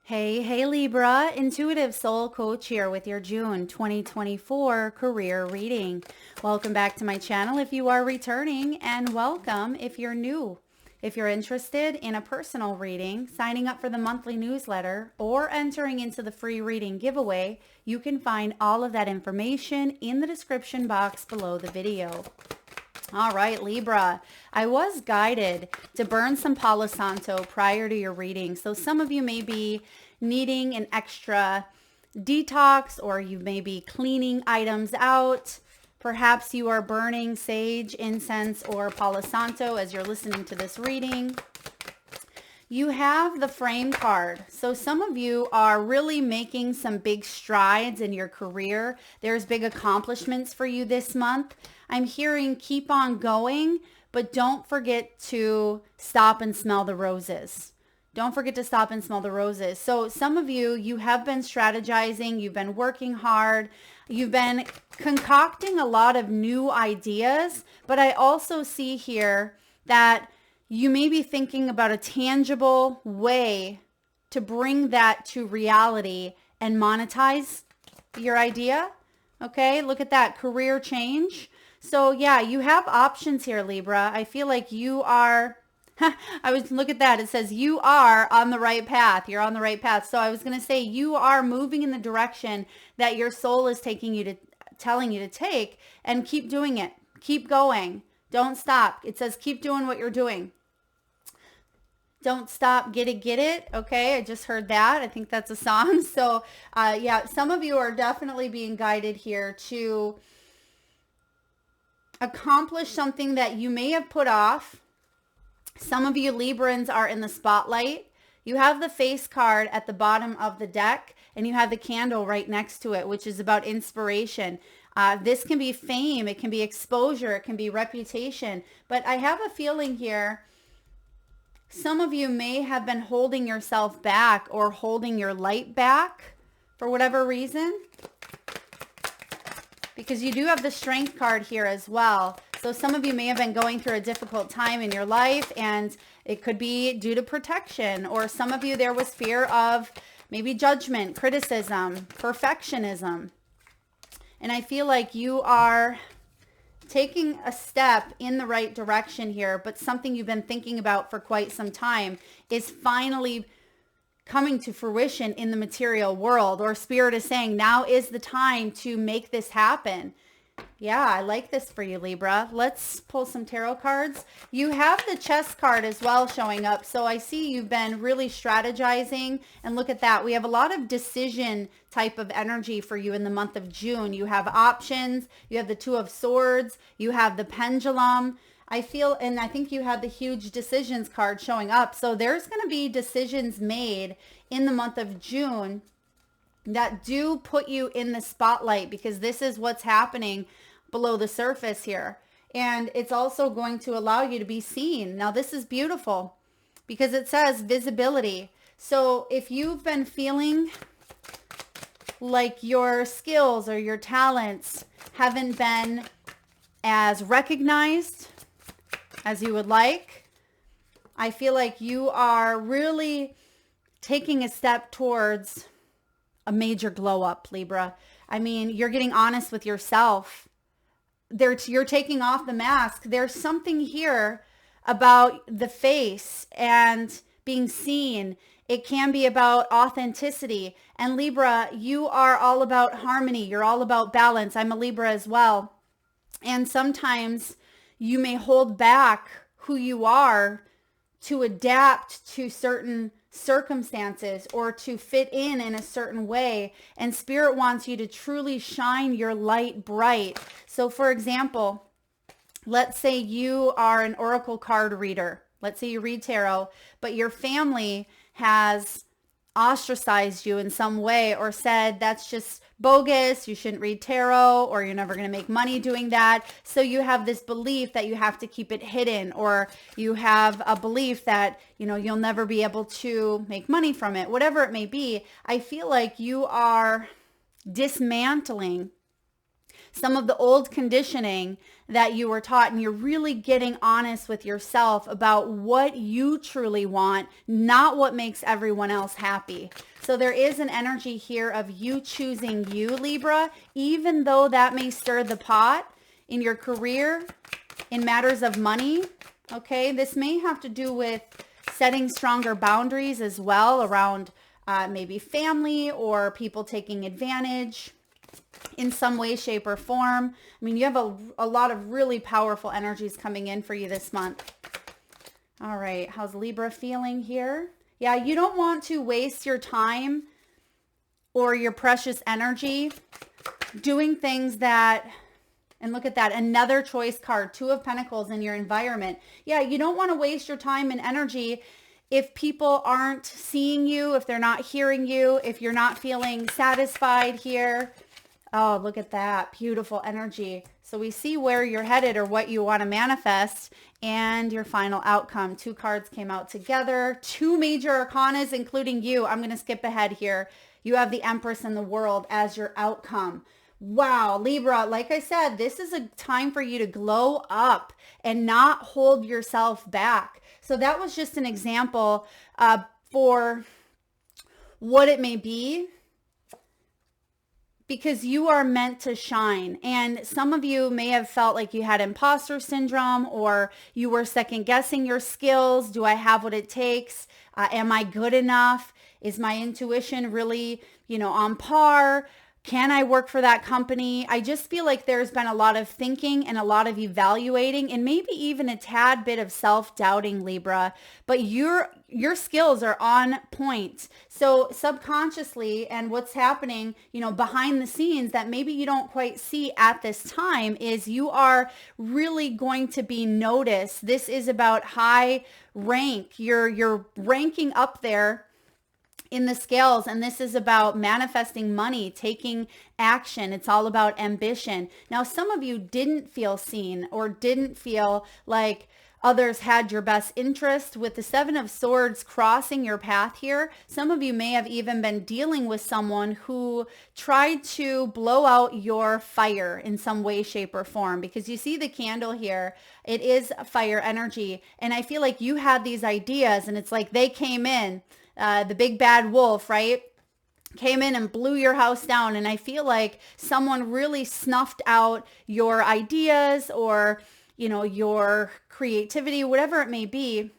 Hey Libra, Intuitive Soul Coach here with your June 2024 career reading. Welcome back to my channel if you are returning, and welcome if you're new. If you're interested in a personal reading, signing up for the monthly newsletter, or entering into the free reading giveaway, you can find all of that information in the description box below the video. All right, Libra, I was guided to burn some Palo Santo prior to your reading. So some of you may be needing an extra detox, or you may be cleaning items out. Perhaps you are burning sage, incense, or Palo Santo as you're listening to this reading. You have the Frame card. So some of you are really making some big strides in your career. There's big accomplishments for you this month. I'm hearing keep on going, but don't forget to stop and smell the roses. Don't forget to stop and smell the roses. So some of you, you have been strategizing, you've been working hard, you've been concocting a lot of new ideas, but I also see here that you may be thinking about a tangible way to bring that to reality and monetize your idea. Okay, look at that, career change. So yeah, you have options here, Libra. I feel like you are, look at that. It says you are on the right path. You're on the right path. So I was going to say you are moving in the direction that your soul is telling you to take, and keep doing it. Keep going. Don't stop. It says keep doing what you're doing. Don't stop, get it. Okay, I just heard that. I think that's a song. So yeah, some of you are definitely being guided here to accomplish something that you may have put off. Some of you Librans are in the spotlight. You have the Face card at the bottom of the deck, and you have the candle right next to it, which is about inspiration. This can be fame, it can be exposure, it can be reputation. But I have a feeling here, some of you may have been holding yourself back or holding your light back for whatever reason, because you do have the Strength card here as well. So some of you may have been going through a difficult time in your life, and it could be due to protection, or some of you there was fear of maybe judgment, criticism, perfectionism. And I feel like you are taking a step in the right direction here, but something you've been thinking about for quite some time is finally coming to fruition in the material world, or Spirit is saying now is the time to make this happen. Yeah, I like this for you, Libra. Let's pull some tarot cards. You have the Chess card as well showing up. So I see you've been really strategizing, and look at that. We have a lot of decision type of energy for you in the month of June. You have options. You have the Two of Swords. You have the Pendulum. I feel, and I think you have the Huge Decisions card showing up. So there's going to be decisions made in the month of June that do put you in the spotlight, because this is what's happening below the surface here. And it's also going to allow you to be seen. Now this is beautiful because it says visibility. So if you've been feeling like your skills or your talents haven't been as recognized as you would like, I feel like you are really taking a step towards a major glow up, Libra. I mean, you're getting honest with yourself. You're taking off the mask. There's something here about the face and being seen. It can be about authenticity. And Libra, you are all about harmony. You're all about balance. I'm a Libra as well. And sometimes you may hold back who you are to adapt to certain circumstances or to fit in a certain way, and Spirit wants you to truly shine your light bright. So for example, let's say you are an oracle card reader. Let's say you read tarot, but your family has ostracized you in some way, or said that's just bogus, you shouldn't read tarot, or you're never going to make money doing that. So you have this belief that you have to keep it hidden, or you have a belief that, you'll never be able to make money from it, whatever it may be. I feel like you are dismantling some of the old conditioning that you were taught, and you're really getting honest with yourself about what you truly want, not what makes everyone else happy. So there is an energy here of you choosing you, Libra, even though that may stir the pot in your career, in matters of money. Okay, this may have to do with setting stronger boundaries as well around maybe family or people taking advantage in some way, shape, or form. I mean, you have a lot of really powerful energies coming in for you this month. All right, how's Libra feeling here? Yeah, you don't want to waste your time or your precious energy doing things that, and look at that, another choice card, Two of Pentacles in your environment. Yeah, you don't want to waste your time and energy if people aren't seeing you, if they're not hearing you, if you're not feeling satisfied here. Oh, look at that. Beautiful energy. So we see where you're headed or what you want to manifest and your final outcome. Two cards came out together. Two major arcanas, including you. I'm going to skip ahead here. You have the Empress and the World as your outcome. Wow, Libra, like I said, this is a time for you to glow up and not hold yourself back. So that was just an example for what it may be, because you are meant to shine. And some of you may have felt like you had imposter syndrome, or you were second guessing your skills. Do I have what it takes? Am I good enough? Is my intuition really, on par? Can I work for that company? I just feel like there's been a lot of thinking and a lot of evaluating and maybe even a tad bit of self-doubting, Libra, but your skills are on point. So subconsciously, and what's happening, behind the scenes that maybe you don't quite see at this time, is you are really going to be noticed. This is about high rank. You're ranking up there in the scales, and this is about manifesting money, taking action. It's all about ambition. Now, some of you didn't feel seen or didn't feel like others had your best interest. With the Seven of Swords crossing your path here, some of you may have even been dealing with someone who tried to blow out your fire in some way, shape, or form, because you see the candle here. It is fire energy, and I feel like you had these ideas, and it's like they came in. The big bad wolf, right? Came in and blew your house down. And I feel like someone really snuffed out your ideas or, your creativity, whatever it may be.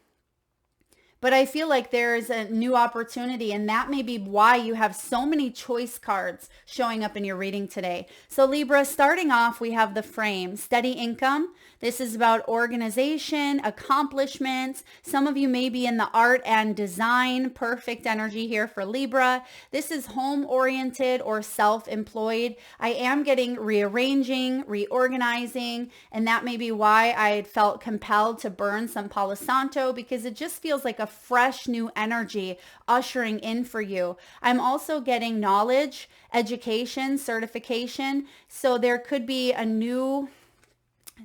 But I feel like there is a new opportunity, and that may be why you have so many choice cards showing up in your reading today. So Libra, starting off, we have the frame, steady income. This is about organization, accomplishments. Some of you may be in the art and design. Perfect energy here for Libra. This is home-oriented or self-employed. I am getting rearranging, reorganizing, and that may be why I felt compelled to burn some Palo Santo, because it just feels like a fresh new energy ushering in for you. I'm also getting knowledge, education, certification. So there could be a new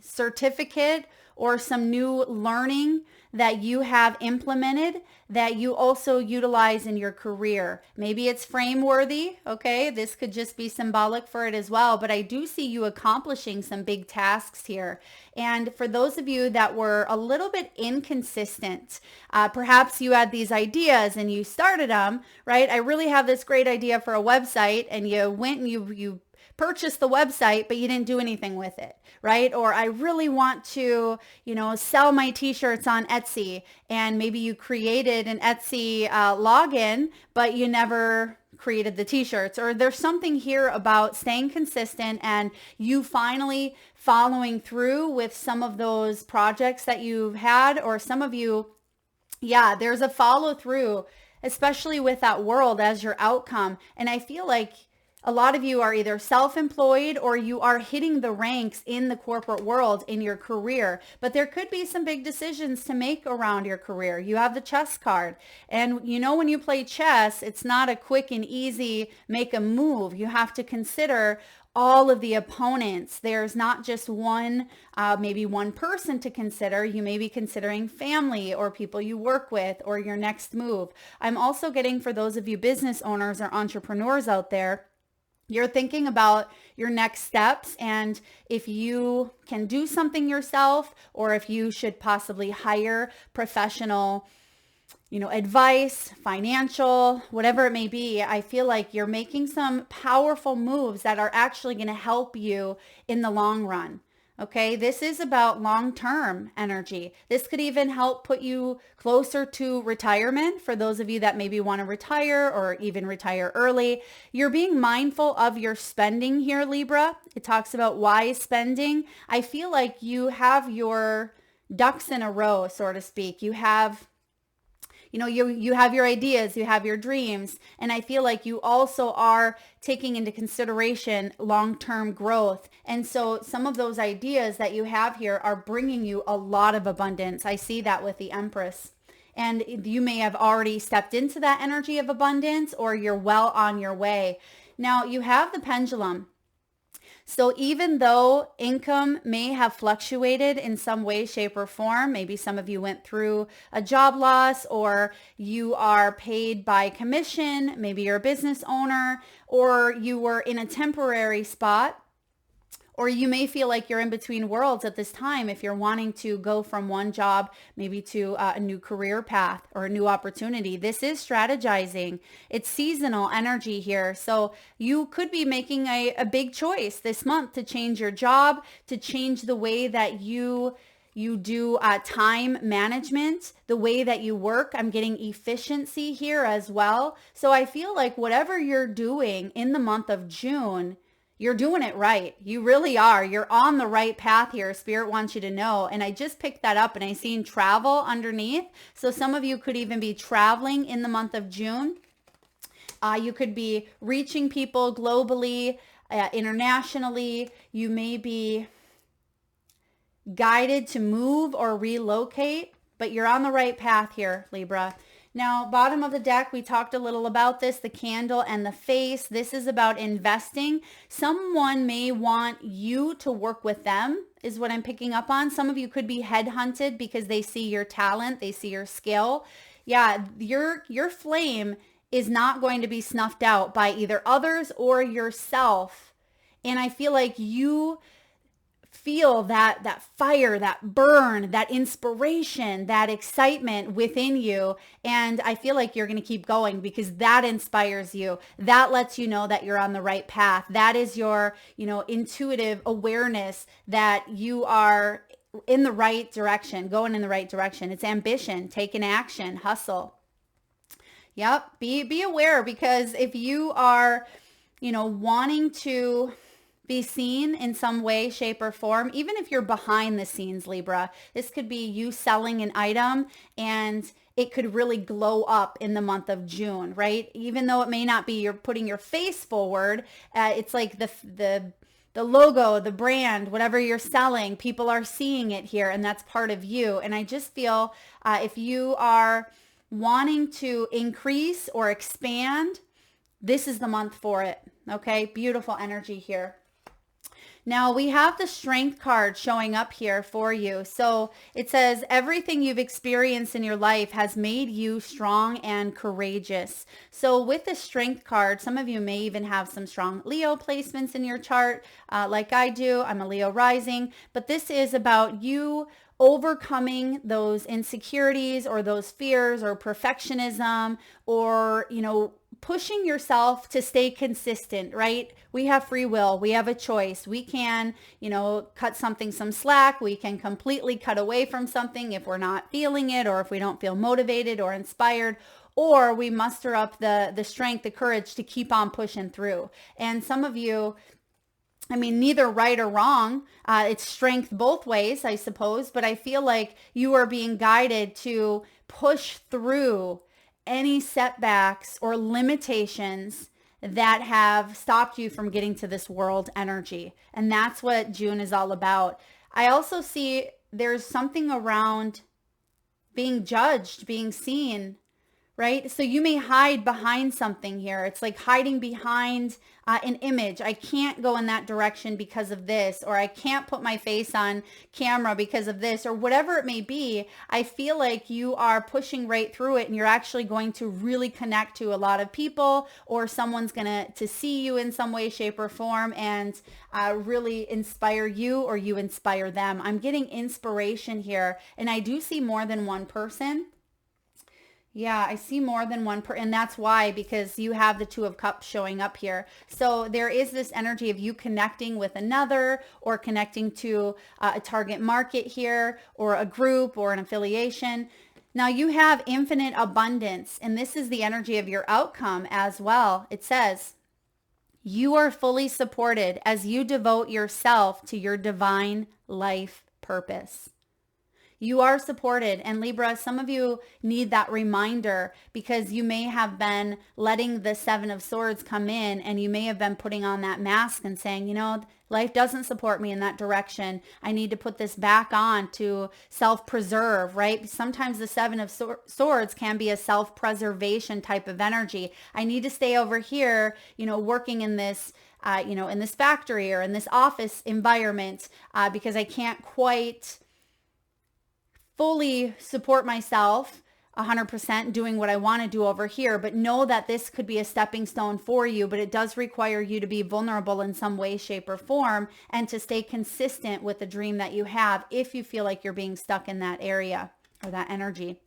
certificate or some new learning that you have implemented that you also utilize in your career. Maybe it's frame worthy. Okay. This could just be symbolic for it as well, but I do see you accomplishing some big tasks here. And for those of you that were a little bit inconsistent, perhaps you had these ideas and you started them, right? I really have this great idea for a website, and you went and you purchased the website, but you didn't do anything with it, right? Or I really want to, sell my t-shirts on Etsy, and maybe you created an Etsy login, but you never created the t-shirts. Or there's something here about staying consistent and you finally following through with some of those projects that you've had. Or some of you, yeah, there's a follow through, especially with that world as your outcome. And I feel like a lot of you are either self-employed or you are hitting the ranks in the corporate world in your career, but there could be some big decisions to make around your career. You have the chess card, and when you play chess, it's not a quick and easy make a move. You have to consider all of the opponents. There's not just one, maybe one person to consider. You may be considering family or people you work with or your next move. I'm also getting, for those of you business owners or entrepreneurs out there, you're thinking about your next steps and if you can do something yourself or if you should possibly hire professional, advice, financial, whatever it may be. I feel like you're making some powerful moves that are actually going to help you in the long run. Okay, this is about long-term energy. This could even help put you closer to retirement for those of you that maybe want to retire or even retire early. You're being mindful of your spending here, Libra. It talks about wise spending. I feel like you have your ducks in a row, so to speak. You have you have your ideas, you have your dreams, and I feel like you also are taking into consideration long-term growth. And so some of those ideas that you have here are bringing you a lot of abundance. I see that with the Empress. And you may have already stepped into that energy of abundance, or you're well on your way. Now you have the pendulum. So even though income may have fluctuated in some way, shape, or form, maybe some of you went through a job loss, or you are paid by commission, maybe you're a business owner, or you were in a temporary spot, or you may feel like you're in between worlds at this time if you're wanting to go from one job maybe to a new career path or a new opportunity. This is strategizing. It's seasonal energy here. So you could be making a big choice this month to change your job, to change the way that you do time management, the way that you work. I'm getting efficiency here as well. So I feel like whatever you're doing in the month of June, you're doing it right. You really are. You're on the right path here. Spirit wants you to know. And I just picked that up and I seen travel underneath. So some of you could even be traveling in the month of June. You could be reaching people globally, internationally. You may be guided to move or relocate, but you're on the right path here, Libra. Now, bottom of the deck, we talked a little about this, the candle and the face. This is about investing. Someone may want you to work with them, is what I'm picking up on. Some of you could be headhunted because they see your talent, they see your skill. Yeah, your flame is not going to be snuffed out by either others or yourself. And I feel like you feel that fire, that burn, that inspiration, that excitement within you. And I feel like you're going to keep going because that inspires you. That lets you know that you're on the right path. That is your, intuitive awareness that you are in the right direction, going in the right direction. It's ambition, taking action, hustle. Yep. Be aware, because if you are, wanting to be seen in some way, shape, or form, even if you're behind the scenes, Libra, this could be you selling an item and it could really glow up in the month of June, right? Even though it may not be you're putting your face forward, it's like the logo, the brand, whatever you're selling, people are seeing it here, and that's part of you. And I just feel if you are wanting to increase or expand, this is the month for it. Okay, beautiful energy here. Now we have the Strength card showing up here for you. So it says everything you've experienced in your life has made you strong and courageous. So with the Strength card, some of you may even have some strong Leo placements in your chart, like I do. I'm a Leo rising, but this is about you overcoming those insecurities or those fears or perfectionism, or, pushing yourself to stay consistent, right? We have free will. We have a choice. We can, cut some slack. We can completely cut away from something if we're not feeling it, or if we don't feel motivated or inspired, or we muster up the strength, the courage to keep on pushing through. And some of you, neither right or wrong. It's strength both ways, I suppose. But I feel like you are being guided to push through any setbacks or limitations that have stopped you from getting to this world energy. And that's what June is all about. I also see there's something around being judged, being seen, right? So you may hide behind something here. It's like hiding behind an image. I can't go in that direction because of this, or I can't put my face on camera because of this, or whatever it may be. I feel like you are pushing right through it, and you're actually going to really connect to a lot of people, or someone's going to see you in some way, shape, or form, and really inspire you, or you inspire them. I'm getting inspiration here, and I do see more than one person. Yeah, I see more than one and that's why, because you have the Two of Cups showing up here. So there is this energy of you connecting with another, or connecting to a target market here, or a group, or an affiliation. Now you have infinite abundance, and this is the energy of your outcome as well. It says, you are fully supported as you devote yourself to your divine life purpose. You are supported. And Libra, some of you need that reminder, because you may have been letting the Seven of Swords come in, and you may have been putting on that mask and saying, you know, life doesn't support me in that direction. I need to put this back on to self-preserve, right? Sometimes the Seven of Swords can be a self-preservation type of energy. I need to stay over here, you know, working in this in this factory or in this office environment, because I can't quite fully support myself 100% doing what I want to do over here. But know that this could be a stepping stone for you, but it does require you to be vulnerable in some way, shape, or form, and to stay consistent with the dream that you have if you feel like you're being stuck in that area or that energy.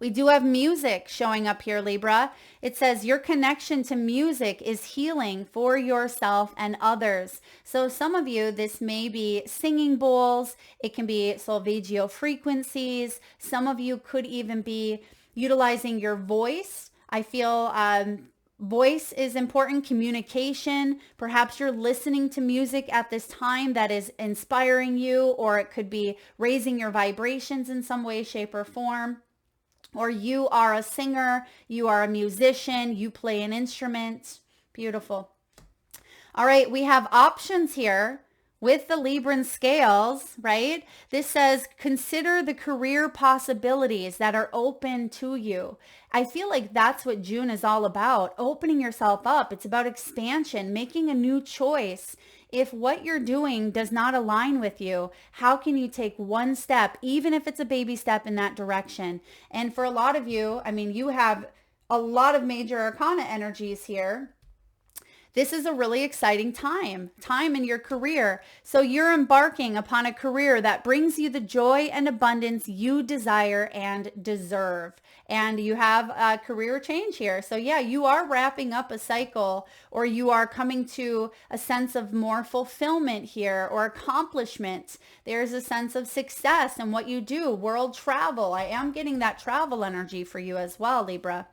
We do have music showing up here, Libra. It says your connection to music is healing for yourself and others. So some of you, this may be singing bowls. It can be solfeggio frequencies. Some of you could even be utilizing your voice. I feel voice is important, communication. Perhaps you're listening to music at this time that is inspiring you, or it could be raising your vibrations in some way, shape, or form. Or you are a singer, you are a musician, you play an instrument. Beautiful. All right, we have options here with the Libran scales, right? This says, consider the career possibilities that are open to you. I feel like that's what June is all about, opening yourself up. It's about expansion, making a new choice. If what you're doing does not align with you, how can you take one step, even if it's a baby step, in that direction? And for a lot of you, I mean, you have a lot of major arcana energies here. This is a really exciting time in your career. So you're embarking upon a career that brings you the joy and abundance you desire and deserve. And you have a career change here. So yeah, you are wrapping up a cycle, or you are coming to a sense of more fulfillment here, or accomplishment. There's a sense of success in what you do. World travel. I am getting that travel energy for you as well, Libra.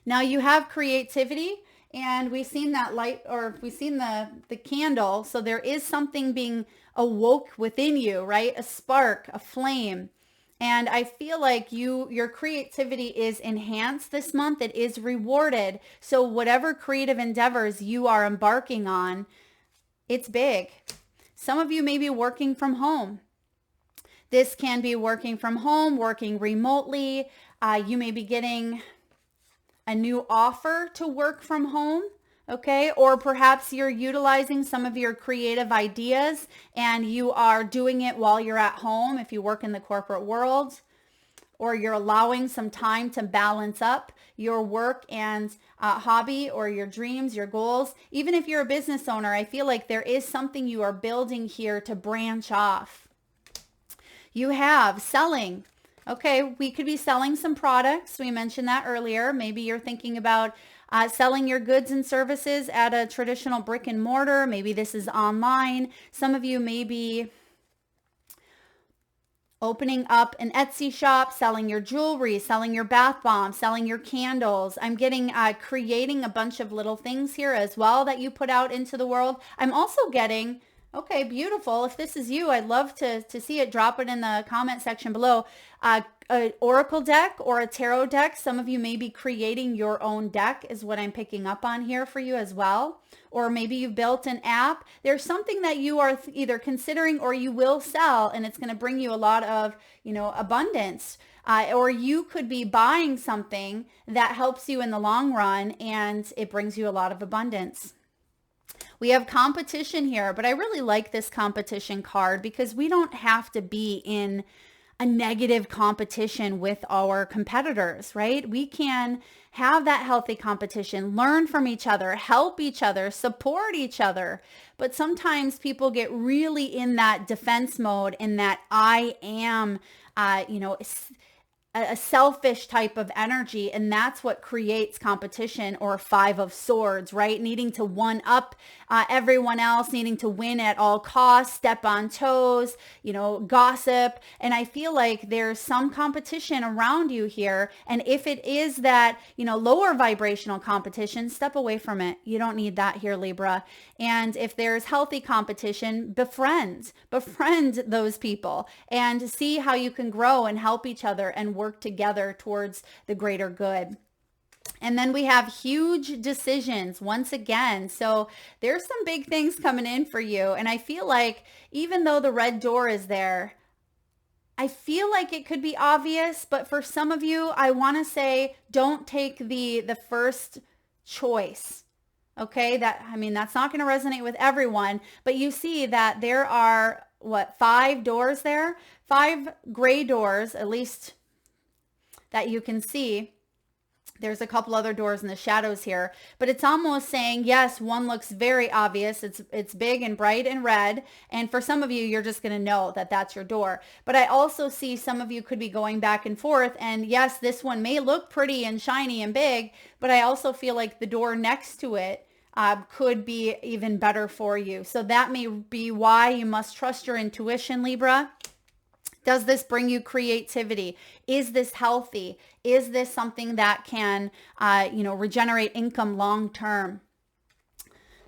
Now you have creativity. And we've seen that light, or we've seen the candle. So there is something being awoke within you, right? A spark, a flame. And I feel like your creativity is enhanced this month. It is rewarded. So whatever creative endeavors you are embarking on, it's big. Some of you may be working from home. This can be working from home, working remotely. You may be getting a new offer to work from home, okay? Or perhaps you're utilizing some of your creative ideas and you are doing it while you're at home if you work in the corporate world, or you're allowing some time to balance up your work and hobby, or your dreams, your goals. Even if you're a business owner, I feel like there is something you are building here to branch off. You have selling. Okay, we could be selling some products. We mentioned that earlier. Maybe you're thinking about selling your goods and services at a traditional brick and mortar. Maybe this is online. Some of you may be opening up an Etsy shop, selling your jewelry, selling your bath bombs, selling your candles. I'm getting creating a bunch of little things here as well that you put out into the world. I'm also getting, okay, beautiful. If this is you, I'd love to see it. Drop it in the comment section below. An oracle deck or a tarot deck. Some of you may be creating your own deck is what I'm picking up on here for you as well. Or maybe you've built an app. There's something that you are either considering or you will sell, and it's going to bring you a lot of, abundance. Or you could be buying something that helps you in the long run and it brings you a lot of abundance. We have competition here, but I really like this competition card because we don't have to be in a negative competition with our competitors, right? We can have that healthy competition, learn from each other, help each other, support each other. But sometimes people get really in that defense mode, in that I am, a selfish type of energy, and that's what creates competition, or Five of Swords, right? Needing to one up everyone else, needing to win at all costs, step on toes, gossip. And I feel like there's some competition around you here. And if it is that, lower vibrational competition, step away from it. You don't need that here, Libra. And if there's healthy competition, befriend those people and see how you can grow and help each other and work together towards the greater good. And then we have huge decisions once again. So there's some big things coming in for you. And I feel like even though the red door is there, I feel like it could be obvious, but for some of you, I want to say don't take the first choice. Okay, that's not going to resonate with everyone, but you see that there are 5 doors there, 5 gray doors, at least that you can see. There's a couple other doors in the shadows here, but it's almost saying, yes, one looks very obvious. It's big and bright and red. And for some of you, you're just going to know that that's your door. But I also see some of you could be going back and forth. And yes, this one may look pretty and shiny and big, but I also feel like the door next to it could be even better for you. So that may be why you must trust your intuition, Libra. Does this bring you creativity? Is this healthy? Is this something that can, regenerate income long term?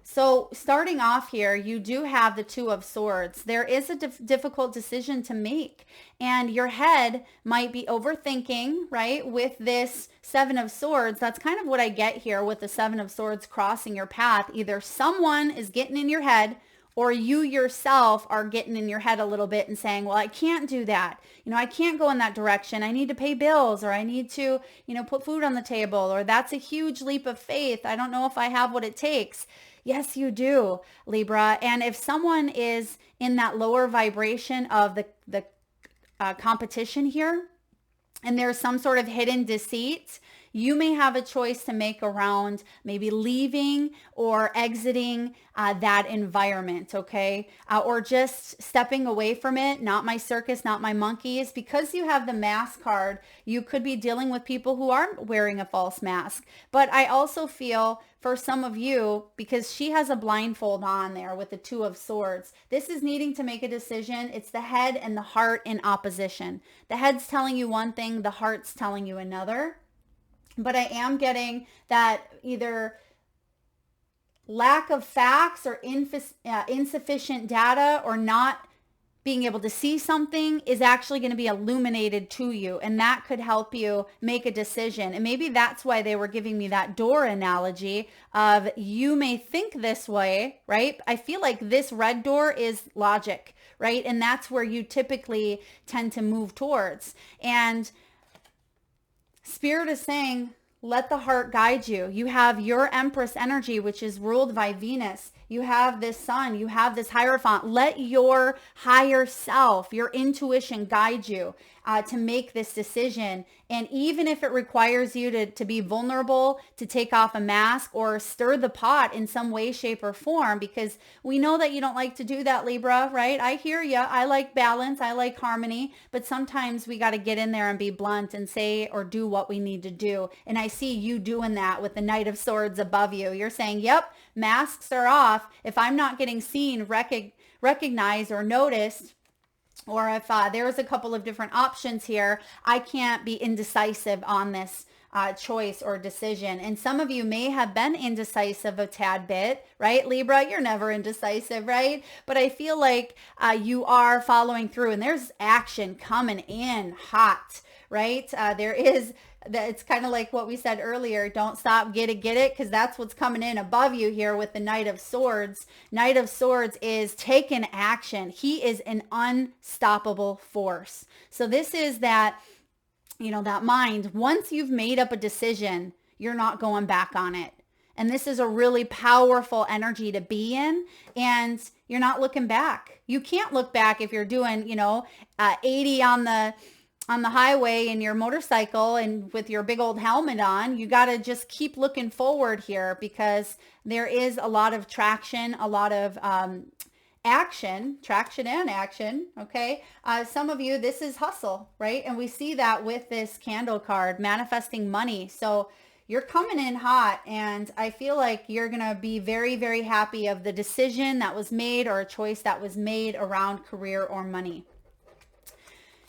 So starting off here, you do have the Two of Swords. There is a difficult decision to make, and your head might be overthinking, right? With this Seven of Swords, that's kind of what I get here with the Seven of Swords crossing your path. Either someone is getting in your head, or you yourself are getting in your head a little bit and saying, well, I can't do that. I can't go in that direction. I need to pay bills, or I need to, put food on the table, or that's a huge leap of faith. I don't know if I have what it takes. Yes, you do, Libra. And if someone is in that lower vibration of the competition here, and there's some sort of hidden deceit, you may have a choice to make around maybe leaving or exiting that environment, okay? Or just stepping away from it. Not my circus, not my monkeys. Because you have the mask card, you could be dealing with people who aren't wearing a false mask. But I also feel for some of you, because she has a blindfold on there with the Two of Swords, this is needing to make a decision. It's the head and the heart in opposition. The head's telling you one thing, the heart's telling you another. But I am getting that either lack of facts or insufficient data, or not being able to see something, is actually going to be illuminated to you. And that could help you make a decision. And maybe that's why they were giving me that door analogy of, you may think this way, right? I feel like this red door is logic, right? And that's where you typically tend to move towards. And Spirit is saying, let the heart guide you. You have your Empress energy, which is ruled by Venus. You have this Sun. You have this Hierophant. Let your higher self, your intuition, guide you to make this decision. And even if it requires you to be vulnerable, to take off a mask or stir the pot in some way, shape, or form, because we know that you don't like to do that, Libra, right? I hear you. I like balance. I like harmony. But sometimes we got to get in there and be blunt and say or do what we need to do. And I see you doing that with the Knight of Swords above you. You're saying, yep, masks are off. If I'm not getting seen, recognized, or noticed, or if there's a couple of different options here, I can't be indecisive on this choice or decision. And some of you may have been indecisive a tad bit, right? Libra, you're never indecisive, right? But I feel like you are following through, and there's action coming in hot, right? There is that. It's kind of like what we said earlier. Don't stop, get it, because that's what's coming in above you here with the Knight of Swords. Knight of Swords is taking action. He is an unstoppable force. So this is that, that mind. Once you've made up a decision, you're not going back on it. And this is a really powerful energy to be in, and you're not looking back. You can't look back if you're doing, 80 on the highway in your motorcycle and with your big old helmet on. You got to just keep looking forward here, because there is a lot of traction, a lot of traction and action, okay? Some of you, this is hustle, right? And we see that with this candle card, manifesting money. So you're coming in hot, and I feel like you're going to be very, very happy of the decision that was made or a choice that was made around career or money.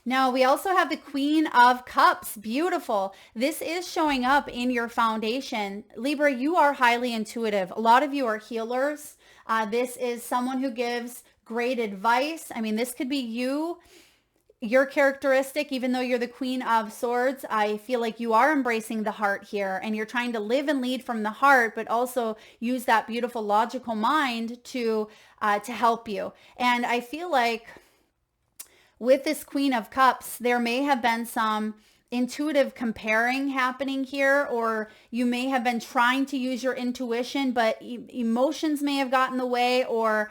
Now, we also have the Queen of Cups. Beautiful. This is showing up in your foundation. Libra, you are highly intuitive. A lot of you are healers. This is someone who gives great advice. I mean, this could be you, your characteristic, even though you're the Queen of Swords. I feel like you are embracing the heart here, and you're trying to live and lead from the heart, but also use that beautiful logical mind to help you. And I feel like with this Queen of Cups, there may have been some intuitive comparing happening here, or you may have been trying to use your intuition, but emotions may have gotten in the way, or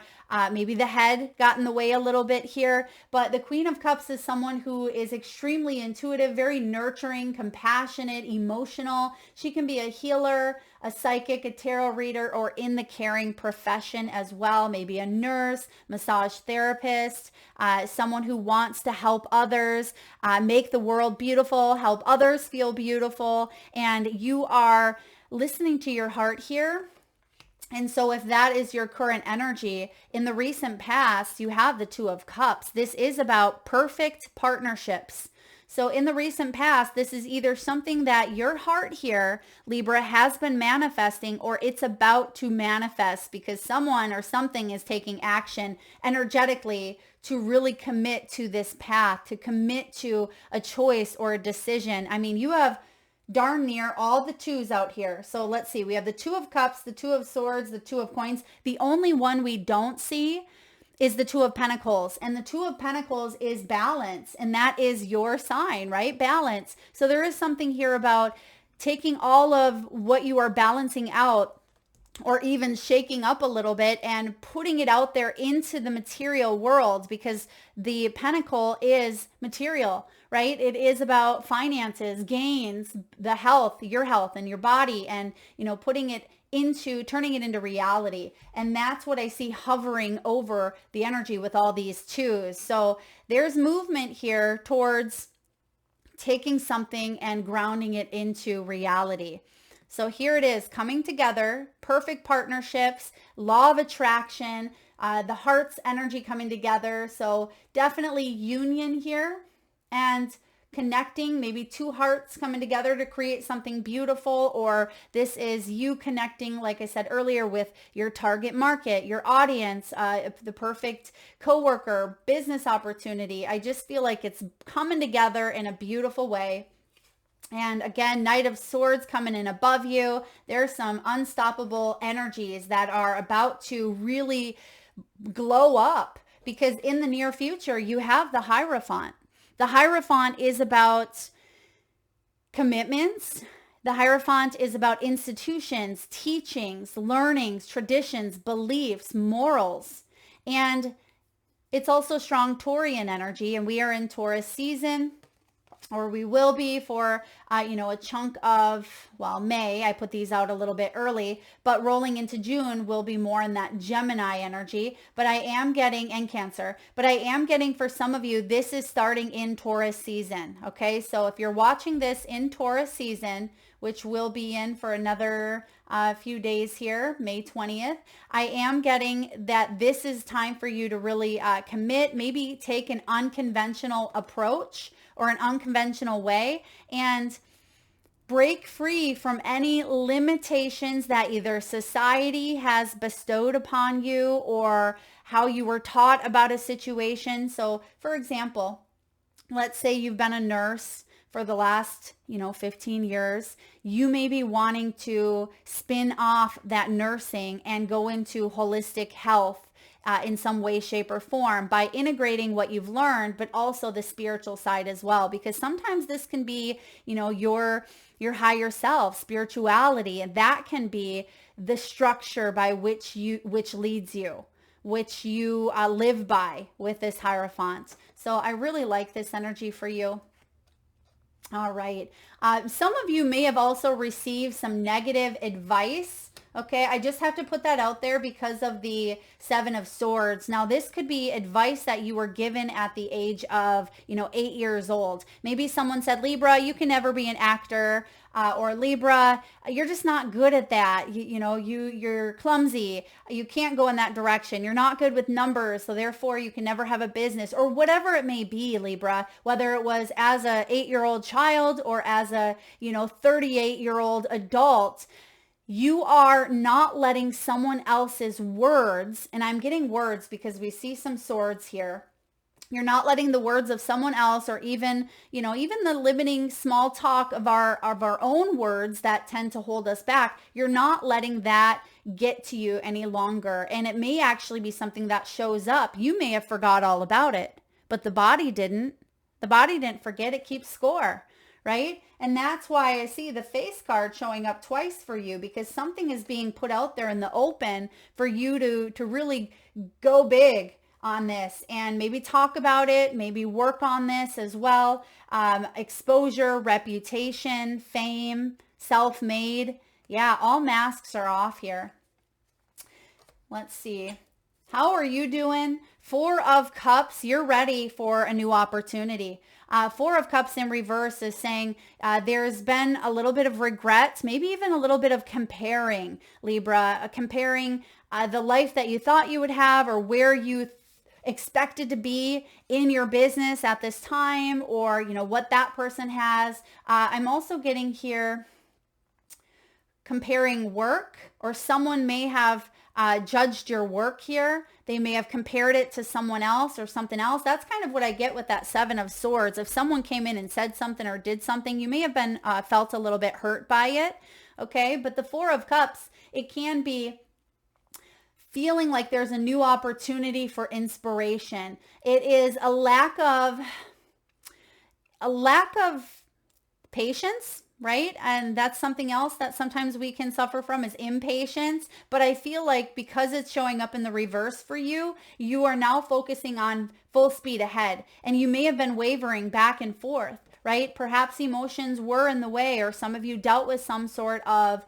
maybe the head got in the way a little bit here. But the Queen of Cups is someone who is extremely intuitive, very nurturing, compassionate, emotional. She can be a healer, a psychic, a tarot reader, or in the caring profession as well. Maybe a nurse, massage therapist, someone who wants to help others, make the world beautiful, help others feel beautiful. And you are listening to your heart here. And so if that is your current energy, in the recent past, you have the Two of Cups. This is about perfect partnerships. So in the recent past, this is either something that your heart here, Libra, has been manifesting, or it's about to manifest because someone or something is taking action energetically to really commit to this path, to commit to a choice or a decision. I mean, you have darn near all the twos out here. So let's see. We have the Two of Cups, the Two of Swords, the Two of Coins. The only one we don't see is the Two of Pentacles. And the Two of Pentacles is balance. And that is your sign, right? Balance. So there is something here about taking all of what you are balancing out, or even shaking up a little bit and putting it out there into the material world, because the pentacle is material, right? It is about finances, gains, the health, your health and your body, and, you know, turning it into reality. And that's what I see hovering over the energy with all these twos. So there's movement here towards taking something and grounding it into reality. So here it is, coming together, perfect partnerships, law of attraction, the heart's energy coming together. So definitely union here, and connecting, maybe two hearts coming together to create something beautiful, or this is you connecting, like I said earlier, with your target market, your audience, the perfect coworker, business opportunity. I just feel like it's coming together in a beautiful way. And again, Knight of Swords coming in above you. There's some unstoppable energies that are about to really glow up, because in the near future, you have the Hierophant. The Hierophant is about commitments. The Hierophant is about institutions, teachings, learnings, traditions, beliefs, morals. And it's also strong Taurian energy, and we are in Taurus season, or we will be for, a chunk of, May. I put these out a little bit early, but rolling into June will be more in that Gemini energy. But I am getting, and Cancer, but I am getting, for some of you, this is starting in Taurus season. Okay. So if you're watching this in Taurus season, which will be in for another few days here, May 20th, I am getting that this is time for you to really commit, maybe take an unconventional approach or an unconventional way, and break free from any limitations that either society has bestowed upon you or how you were taught about a situation. So for example, let's say you've been a nurse for the last, 15 years. You may be wanting to spin off that nursing and go into holistic health in some way, shape, or form by integrating what you've learned, but also the spiritual side as well. Because sometimes this can be, your higher self, spirituality, and that can be the structure by which leads you, which you live by with this Hierophant. So I really like this energy for you. All right. Some of you may have also received some negative advice. Okay, I just have to put that out there because of the Seven of Swords. Now, this could be advice that you were given at the age of, 8 years old. Maybe someone said, Libra, you can never be an actor. Or Libra, you're just not good at that. You're clumsy. You can't go in that direction. You're not good with numbers, so therefore you can never have a business, or whatever it may be, Libra, whether it was as a 8-year-old child or as a, 38-year-old adult. You are not letting someone else's words, and I'm getting words because we see some swords here. You're not letting the words of someone else, or even the limiting small talk of our own words that tend to hold us back. You're not letting that get to you any longer. And it may actually be something that shows up. You may have forgot all about it, but the body didn't. The body didn't forget. It keeps score, right? And that's why I see the face card showing up twice for you, because something is being put out there in the open for you to really go big on this and maybe talk about it, maybe work on this as well. Exposure, reputation, fame, self-made. Yeah, all masks are off here. Let's see. How are you doing? Four of Cups, you're ready for a new opportunity. Four of Cups in reverse is saying there's been a little bit of regret, maybe even a little bit of comparing, Libra, comparing the life that you thought you would have, or where you expected to be in your business at this time, or what that person has. I'm also getting here comparing work, or someone may have judged your work here. They may have compared it to someone else or something else. That's kind of what I get with that Seven of Swords. If someone came in and said something or did something, you may have been felt a little bit hurt by it. Okay, but the Four of Cups, it can be feeling like there's a new opportunity for inspiration. It is a lack of patience, right? And that's something else that sometimes we can suffer from, is impatience. But I feel like because it's showing up in the reverse for you, you are now focusing on full speed ahead. And you may have been wavering back and forth, right? Perhaps emotions were in the way, or some of you dealt with some sort of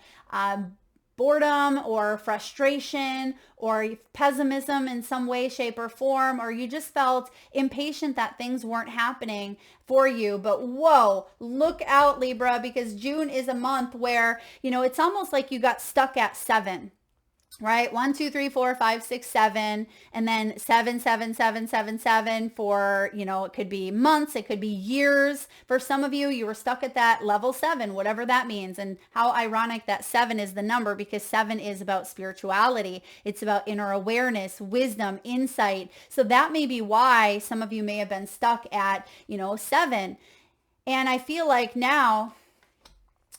boredom or frustration or pessimism in some way, shape, or form, or you just felt impatient that things weren't happening for you. But whoa, look out, Libra, because June is a month where, it's almost like you got stuck at 7. Right? 1, 2, 3, 4, 5, 6, 7, and then 7, 7, 7, 7, 7 for, it could be months, it could be years. For some of you, you were stuck at that level 7, whatever that means. And how ironic that 7 is the number, because 7 is about spirituality. It's about inner awareness, wisdom, insight. So that may be why some of you may have been stuck at, 7. And I feel like now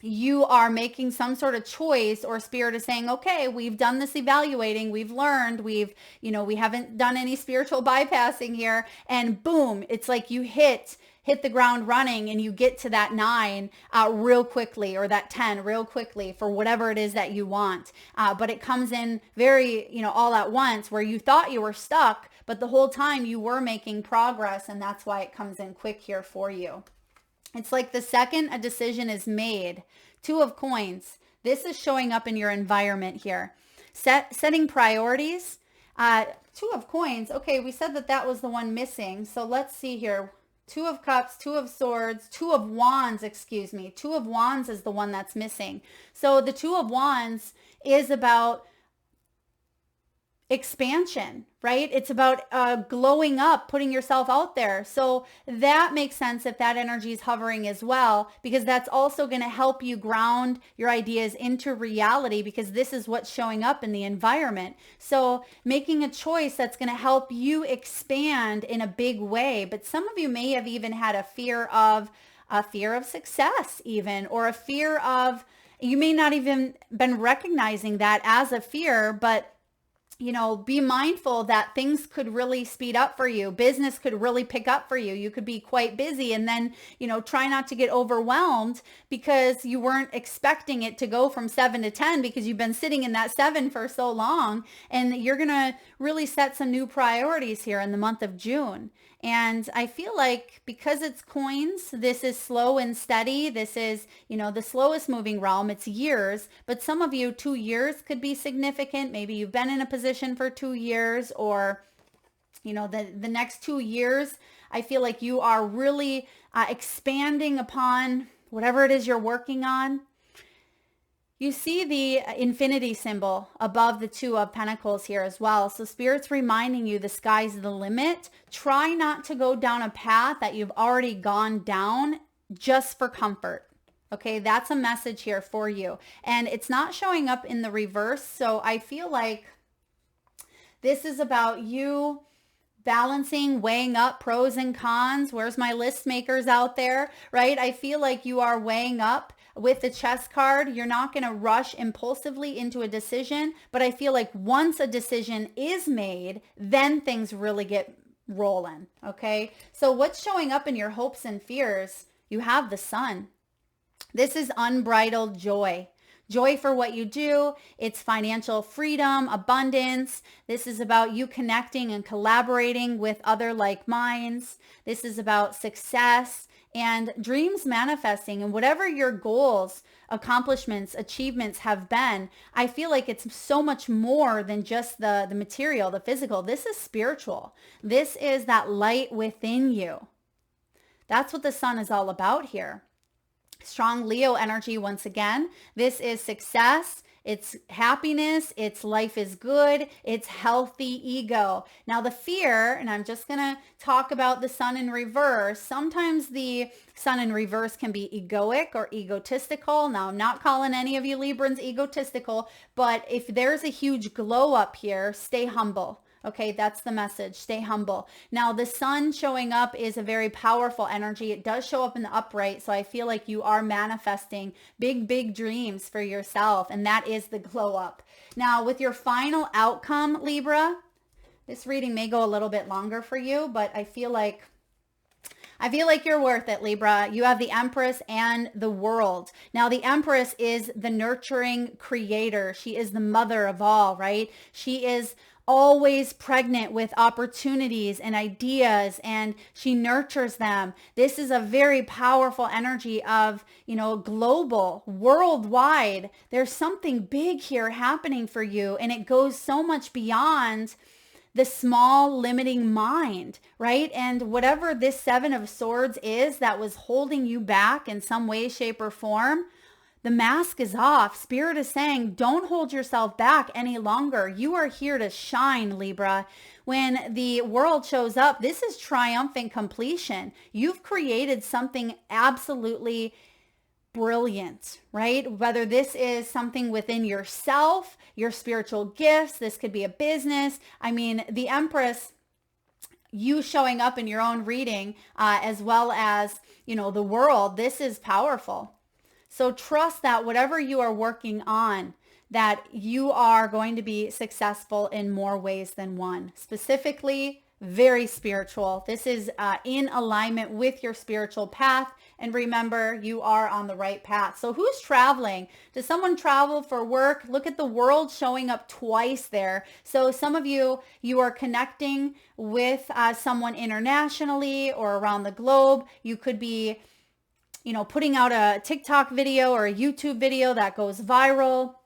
you are making some sort of choice, or spirit is saying, okay, we've done this evaluating, we've learned, we haven't done any spiritual bypassing here, and boom, it's like you hit the ground running, and you get to that 9 real quickly, or that 10 real quickly, for whatever it is that you want. But it comes in very, all at once, where you thought you were stuck, but the whole time you were making progress, and that's why it comes in quick here for you. It's like the second a decision is made. 2 of Coins. This is showing up in your environment here. Setting priorities. 2 of Coins. Okay, we said that was the one missing. So let's see here. 2 of Cups, 2 of Swords, 2 of Wands, 2 of Wands is the one that's missing. So the 2 of Wands is about expansion, right? It's about glowing up, putting yourself out there. So that makes sense if that energy is hovering as well, because that's also going to help you ground your ideas into reality, because this is what's showing up in the environment. So making a choice that's going to help you expand in a big way. But some of you may have even had a fear of success even, or a fear of, you may not even been recognizing that as a fear, but be mindful that things could really speed up for you. Business could really pick up for you. You could be quite busy, and then, try not to get overwhelmed because you weren't expecting it to go from 7 to 10, because you've been sitting in that 7 for so long. And you're going to really set some new priorities here in the month of June. And I feel like because it's coins, this is slow and steady. This is, the slowest moving realm. It's years, but some of you, 2 years could be significant. Maybe you've been in a position for 2 years, or, the next 2 years, I feel like you are really expanding upon whatever it is you're working on. You see the infinity symbol above the 2 of Pentacles here as well. So Spirit's reminding you the sky's the limit. Try not to go down a path that you've already gone down just for comfort. Okay, that's a message here for you. And it's not showing up in the reverse. So I feel like this is about you balancing, weighing up pros and cons. Where's my list makers out there, right? I feel like you are weighing up with the chess card. You're not going to rush impulsively into a decision, but I feel like once a decision is made, then things really get rolling. Okay. So what's showing up in your hopes and fears? You have the Sun. This is unbridled joy. Joy for what you do. It's financial freedom, abundance. This is about you connecting and collaborating with other like minds. This is about success and dreams manifesting, and whatever your goals, accomplishments, achievements have been. I feel like it's so much more than just the material, the physical. This is spiritual. This is that light within you. That's what the Sun is all about here. Strong Leo energy once again. This is success. It's happiness. It's life is good. It's healthy ego. Now the fear, and I'm just going to talk about the Sun in reverse. Sometimes the Sun in reverse can be egoic or egotistical. Now I'm not calling any of you Librans egotistical, but if there's a huge glow up here, stay humble. Okay, that's the message. Stay humble. Now, the Sun showing up is a very powerful energy. It does show up in the upright, so I feel like you are manifesting big, big dreams for yourself, and that is the glow up. Now, with your final outcome, Libra, this reading may go a little bit longer for you, but I feel like you're worth it, Libra. You have the Empress and the World. Now, the Empress is the nurturing creator. She is the mother of all, right? She is always pregnant with opportunities and ideas, and she nurtures them. This is a very powerful energy of, global, worldwide. There's something big here happening for you, and it goes so much beyond the small limiting mind, right? And whatever this 7 of Swords is that was holding you back in some way, shape, or form, the mask is off. Spirit is saying, don't hold yourself back any longer. You are here to shine, Libra. When the World shows up, this is triumphant completion. You've created something absolutely brilliant, right? Whether this is something within yourself, your spiritual gifts, this could be a business. I mean, the Empress, you showing up in your own reading, as well as, the World, this is powerful. So trust that whatever you are working on, that you are going to be successful in more ways than one. Specifically, very spiritual. This is in alignment with your spiritual path. And remember, you are on the right path. So who's traveling? Does someone travel for work? Look at the World showing up twice there. So some of you are connecting with someone internationally or around the globe. You could be putting out a TikTok video or a YouTube video that goes viral.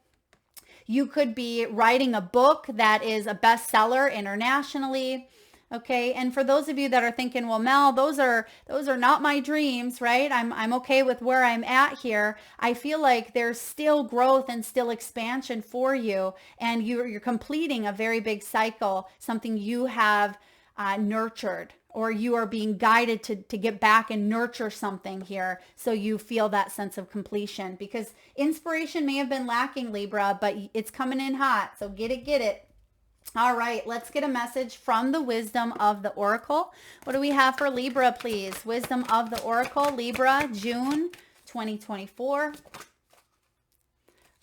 You could be writing a book that is a bestseller internationally. Okay. And for those of you that are thinking, well, Mel, those are not my dreams, right? I'm okay with where I'm at here. I feel like there's still growth and still expansion for you. And you're completing a very big cycle, something you have nurtured, or you are being guided to get back and nurture something here. So you feel that sense of completion, because inspiration may have been lacking, Libra, but it's coming in hot. So get it. All right, let's get a message from the Wisdom of the Oracle. What do we have for Libra, please? Wisdom of the Oracle, Libra, June 2024.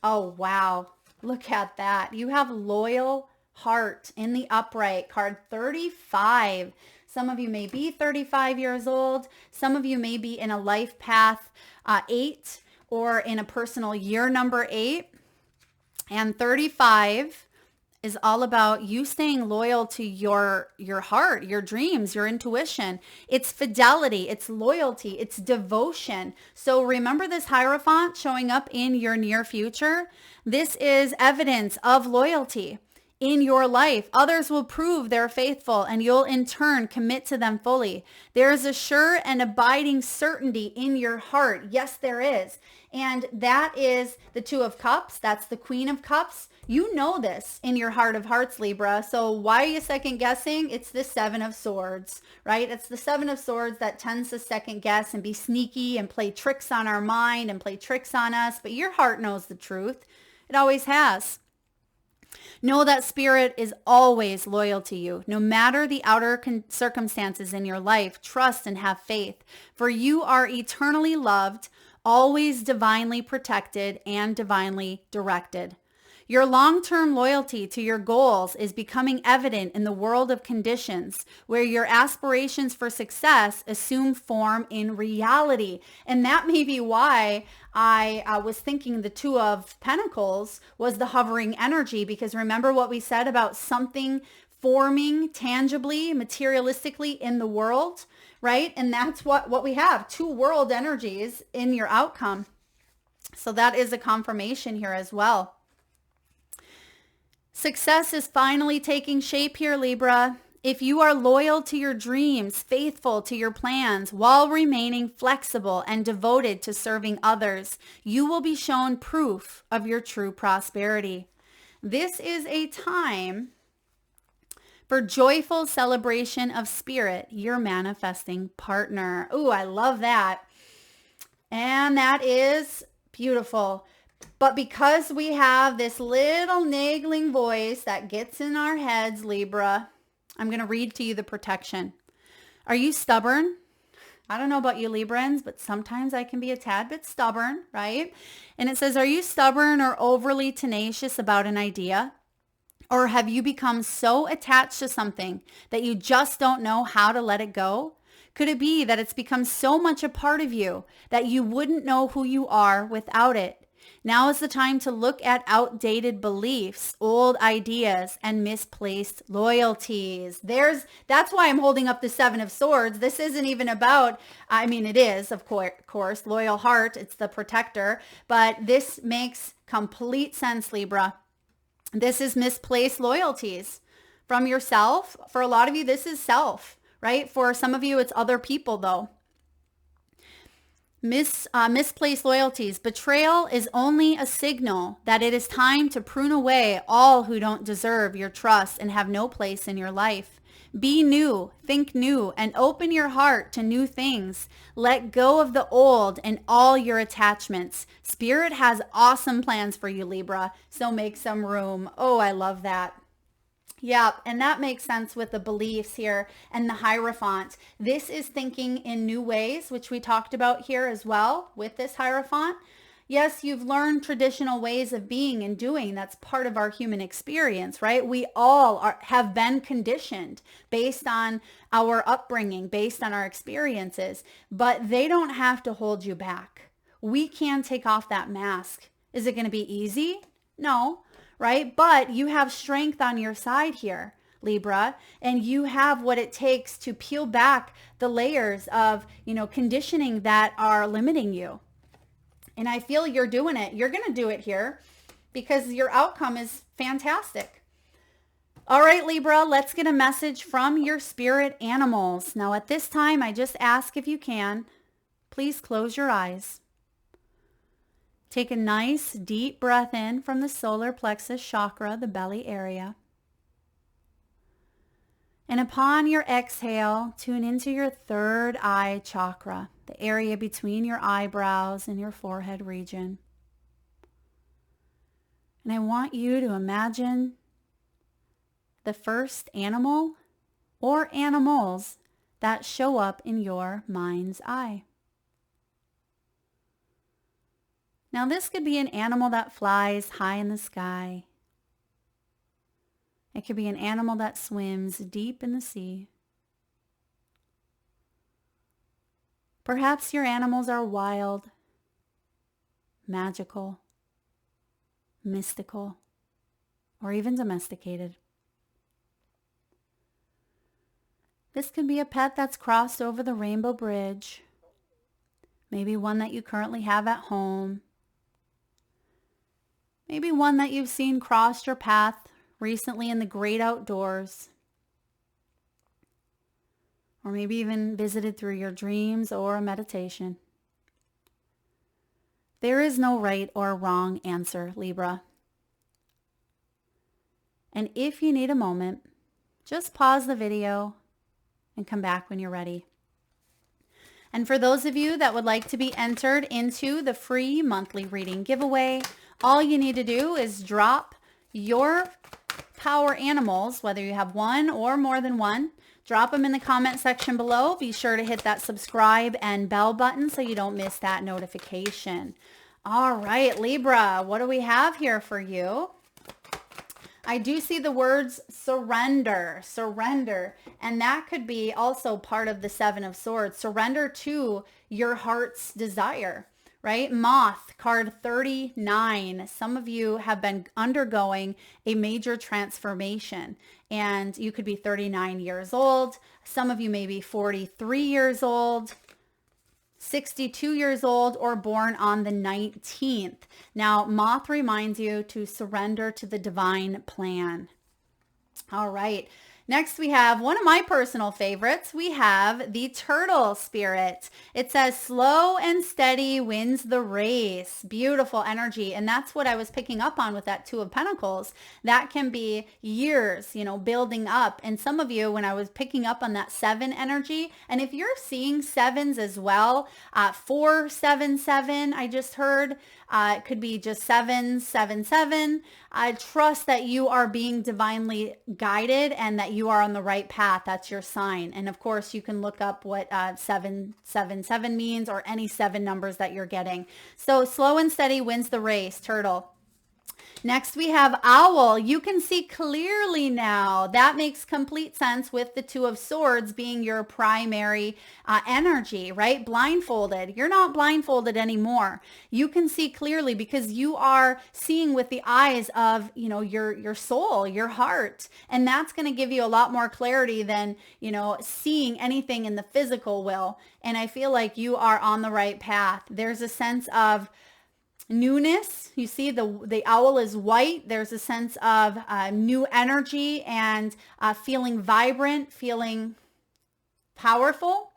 Oh, wow. Look at that. You have loyal heart in the upright, card 35. Some of you may be 35 years old. Some of you may be in a life path 8 or in a personal year number 8. And 35 is all about you staying loyal to your heart, your dreams, your intuition. It's fidelity, it's loyalty, it's devotion. So remember this Hierophant showing up in your near future? This is evidence of loyalty in your life. Others will prove they're faithful and you'll in turn commit to them fully. There is a sure and abiding certainty in your heart. Yes, there is. And that is the Two of Cups. That's the Queen of Cups. You know this in your heart of hearts, Libra. So why are you second guessing? It's the Seven of Swords, right? It's the Seven of Swords that tends to second guess and be sneaky and play tricks on our mind and play tricks on us. But your heart knows the truth. It always has. Know that spirit is always loyal to you, no matter the outer circumstances in your life. Trust and have faith, for you are eternally loved, always divinely protected, and divinely directed. Your long-term loyalty to your goals is becoming evident in the world of conditions where your aspirations for success assume form in reality. And that may be why I was thinking the Two of Pentacles was the hovering energy, because remember what we said about something forming tangibly, materialistically in the world, right? And that's what we have, two world energies in your outcome. So that is a confirmation here as well. Success is finally taking shape here, Libra. If you are loyal to your dreams, faithful to your plans, while remaining flexible and devoted to serving others, you will be shown proof of your true prosperity. This is a time for joyful celebration of spirit, your manifesting partner. Ooh, I love that. And that is beautiful. But because we have this little nagging voice that gets in our heads, Libra, I'm going to read to you the protection. Are you stubborn? I don't know about you Librans, but sometimes I can be a tad bit stubborn, right? And it says, are you stubborn or overly tenacious about an idea? Or have you become so attached to something that you just don't know how to let it go? Could it be that it's become so much a part of you that you wouldn't know who you are without it? Now is the time to look at outdated beliefs, old ideas, and misplaced loyalties. That's why I'm holding up the Seven of Swords. This isn't even about, I mean, it is, of course, loyal heart. It's the protector. But this makes complete sense, Libra. This is misplaced loyalties from yourself. For a lot of you, this is self, right? For some of you, it's other people, though. Misplaced loyalties. Betrayal is only a signal that it is time to prune away all who don't deserve your trust and have no place in your life. Be new, think new, and open your heart to new things. Let go of the old and all your attachments. Spirit has awesome plans for you, Libra, so make some room. Oh, I love that. Yeah, and that makes sense with the beliefs here and the Hierophant. This is thinking in new ways, which we talked about here as well with this Hierophant. Yes, you've learned traditional ways of being and doing. That's part of our human experience, right? We all have been conditioned based on our upbringing, based on our experiences, but they don't have to hold you back. We can take off that mask. Is it going to be easy? No. Right? But you have strength on your side here, Libra, and you have what it takes to peel back the layers of, conditioning that are limiting you. And I feel you're doing it. You're going to do it here because your outcome is fantastic. All right, Libra, let's get a message from your spirit animals. Now, at this time, I just ask if you can, please close your eyes. Take a nice deep breath in from the solar plexus chakra, the belly area. And upon your exhale, tune into your third eye chakra, the area between your eyebrows and your forehead region. And I want you to imagine the first animal or animals that show up in your mind's eye. Now, this could be an animal that flies high in the sky. It could be an animal that swims deep in the sea. Perhaps your animals are wild, magical, mystical, or even domesticated. This could be a pet that's crossed over the rainbow bridge, maybe one that you currently have at home, maybe one that you've seen cross your path recently in the great outdoors, or maybe even visited through your dreams or a meditation. There is no right or wrong answer, Libra. And if you need a moment, just pause the video and come back when you're ready. And for those of you that would like to be entered into the free monthly reading giveaway, all you need to do is drop your power animals, whether you have one or more than one, drop them in the comment section below. Be sure to hit that subscribe and bell button so you don't miss that notification. All right, Libra, what do we have here for you? I do see the words surrender, and that could be also part of the Seven of Swords. Surrender to your heart's desire, right? Moth, card 39. Some of you have been undergoing a major transformation, and you could be 39 years old. Some of you may be 43 years old. 62 years old, or born on the 19th. Now, Moth reminds you to surrender to the divine plan. All right. Next, we have one of my personal favorites. We have the turtle spirit. It says slow and steady wins the race. Beautiful energy. And that's what I was picking up on with that Two of Pentacles. That can be years, building up. And some of you, when I was picking up on that 7 energy, and if you're seeing 7s as well, 477, I just heard, it could be just 777. I trust that you are being divinely guided and that you are on the right path. That's your sign. And of course, you can look up what 777 means, or any 7 numbers that you're getting. So slow and steady wins the race, turtle. Next, we have owl. You can see clearly now. That makes complete sense with the Two of Swords being your primary energy, right? Blindfolded. You're not blindfolded anymore. You can see clearly because you are seeing with the eyes of, your soul, your heart. And that's going to give you a lot more clarity than, seeing anything in the physical will. And I feel like you are on the right path. There's a sense of newness. You see the owl is white. There's a sense of new energy and feeling vibrant, feeling powerful.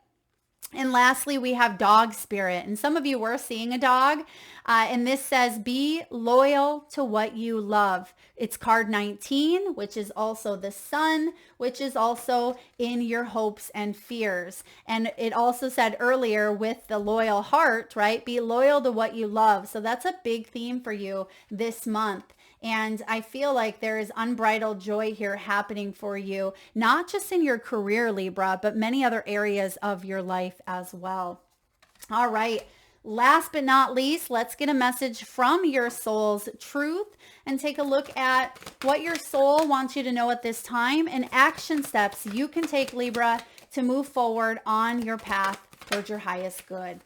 And lastly, we have dog spirit. And some of you were seeing a dog. And this says, be loyal to what you love. It's card 19, which is also the sun, which is also in your hopes and fears. And it also said earlier with the loyal heart, right? Be loyal to what you love. So that's a big theme for you this month. And I feel like there is unbridled joy here happening for you, not just in your career, Libra, but many other areas of your life as well. All right. Last but not least, let's get a message from your soul's truth and take a look at what your soul wants you to know at this time and action steps you can take, Libra, to move forward on your path towards your highest good.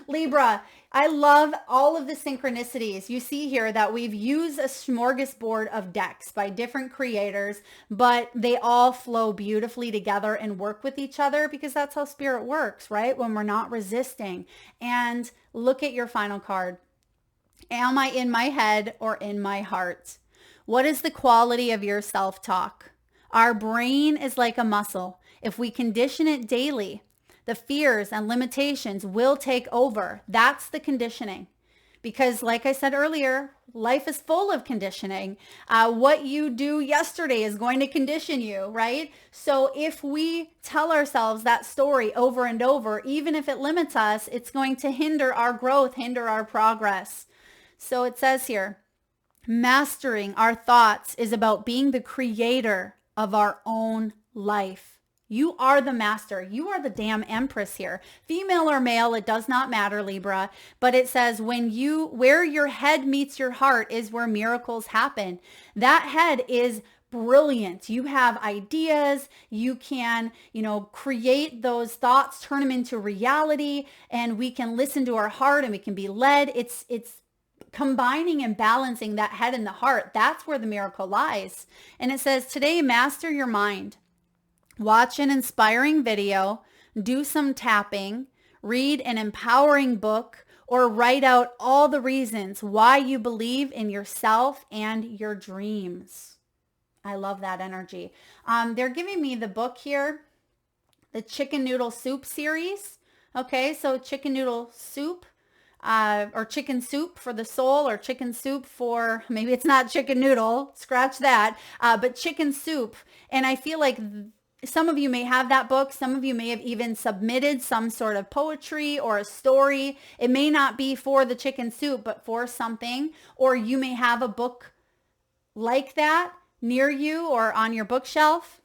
Libra, I love all of the synchronicities. You see here that we've used a smorgasbord of decks by different creators, but they all flow beautifully together and work with each other because that's how spirit works, right? When we're not resisting. And look at your final card. Am I in my head or in my heart? What is the quality of your self-talk? Our brain is like a muscle. If we condition it daily, the fears and limitations will take over. That's the conditioning. Because like I said earlier, life is full of conditioning. What you do yesterday is going to condition you, right? So if we tell ourselves that story over and over, even if it limits us, it's going to hinder our growth, hinder our progress. So it says here, mastering our thoughts is about being the creator of our own life. You are the master. You are the damn empress here. Female or male, it does not matter, Libra. But it says where your head meets your heart is where miracles happen. That head is brilliant. You have ideas. You can, create those thoughts, turn them into reality, and we can listen to our heart and we can be led. It's combining and balancing that head and the heart. That's where the miracle lies. And it says, today, master your mind. Watch an inspiring video, do some tapping, read an empowering book, or write out all the reasons why you believe in yourself and your dreams. I love that energy. They're giving me the book here, the Chicken Noodle Soup series. Okay, so chicken noodle soup, or chicken soup for the soul, or chicken soup for, maybe it's not chicken noodle, scratch that, but chicken soup. And I feel like some of you may have that book. Some of you may have even submitted some sort of poetry or a story. It may not be for the chicken soup, but for something. Or you may have a book like that near you or on your bookshelf.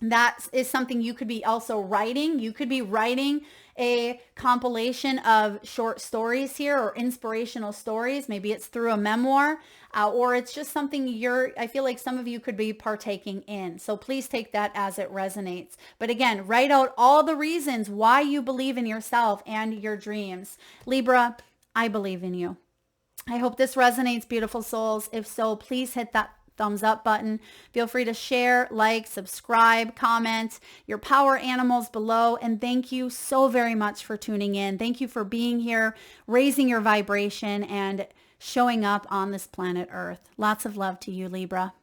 That is something you could be also writing. You could be writing a compilation of short stories here, or inspirational stories. Maybe it's through a memoir, or it's just something I feel like some of you could be partaking in. So please take that as it resonates. But again, write out all the reasons why you believe in yourself and your dreams. Libra, I believe in you. I hope this resonates, beautiful souls. If so, please hit that thumbs up button. Feel free to share, like, subscribe, comment your power animals below. And thank you so very much for tuning in. Thank you for being here, raising your vibration, and showing up on this planet Earth. Lots of love to you, Libra.